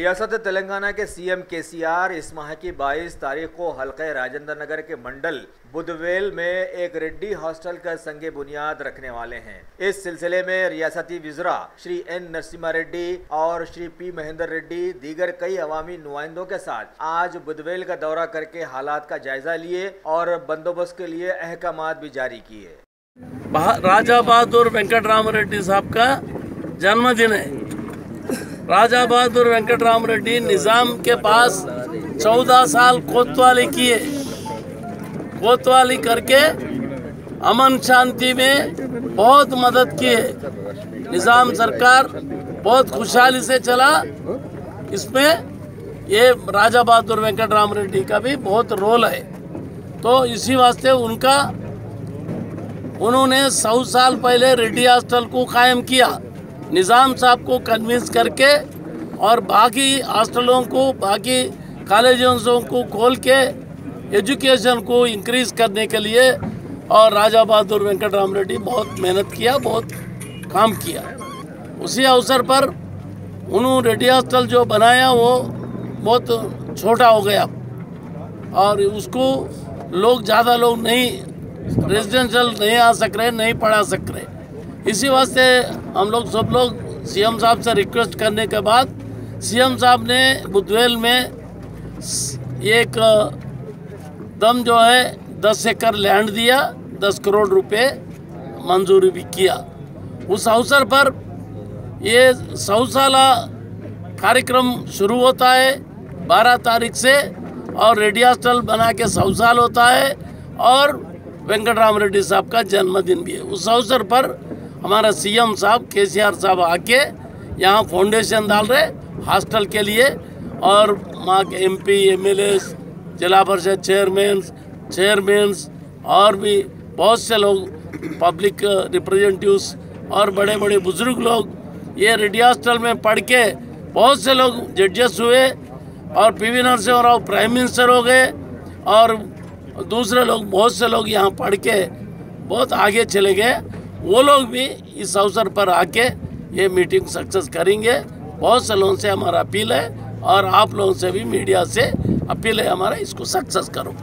रियासत तेलंगाना के CM KCR इस माह की 22 तारीख को हल्के राजेंद्र नगर के मंडल बुदवेल में एक रेड्डी हॉस्टल का संगे बुनियाद रखने वाले हैं। इस सिलसिले में रियासती विज़रा श्री एन नरसिम्हा रेड्डी और श्री पी महेंद्र रेड्डी दीगर कई अवामी नुमाइंदों के साथ आज बुदवेल का दौरा करके हालात का जायजा लिए और बंदोबस्त के लिए अहकामात भी जारी किए। राजा बहादुर वेंकटराम रेड्डी साहब का जन्मदिन है। राजा बहादुर वेंकटराम रेड्डी निजाम के पास 14 साल कोतवाली किए। कोतवाली करके अमन शांति में बहुत मदद किए। निजाम सरकार बहुत खुशहाली से चला। इसमें ये राजा बहादुर वेंकटराम रेड्डी का भी बहुत रोल है। तो इसी वास्ते उन्होंने 100 साल पहले रेड्डी हॉस्टल को कायम किया। निज़ाम साहब को कन्विंस करके और बाकी हॉस्टलों को, बाकी कॉलेजों को खोल के एजुकेशन को इंक्रीज करने के लिए और राजा बहादुर वेंकटराम रेड्डी बहुत मेहनत किया, बहुत काम किया। उसी अवसर पर उन्होंने रेड्डी हॉस्टल जो बनाया वो बहुत छोटा हो गया और उसको ज़्यादा लोग नहीं रेजिडेंशियल नहीं आ सक रहे, नहीं पढ़ा सक रहे। इसी वास्ते हम लोग सब लोग सीएम साहब से रिक्वेस्ट करने के बाद सीएम साहब ने बुदवेल में एक दम जो है 10 एकड़ लैंड दिया, 10 करोड़ रुपए मंजूरी भी किया। उस अवसर पर ये 100 साला कार्यक्रम शुरू होता है 12 तारीख से और रेड्डी हॉस्टल बना के 100 साल होता है और वेंकटराम रेड्डी साहब का जन्मदिन भी है। उस अवसर पर हमारा सीएम साहब केसीआर साहब आके यहाँ फाउंडेशन डाल रहे हॉस्टल के लिए और वहाँ के एमपी, एमएलए, जिला परिषद चेयरमैन्स और भी बहुत से लोग, पब्लिक रिप्रेजेंटेटिव्स और बड़े बड़े बुजुर्ग लोग ये रेड्डी हॉस्टल में पढ़ के बहुत से लोग जजेस हुए और PV Narasimha Rao prime minister हो गए और दूसरे लोग, बहुत से लोग यहाँ पढ़ के बहुत आगे चले गए। वो लोग भी इस अवसर पर आके ये मीटिंग सक्सेस करेंगे। बहुत से लोगों से हमारा अपील है और आप लोगों से भी, मीडिया से अपील है हमारा, इसको सक्सेस करो।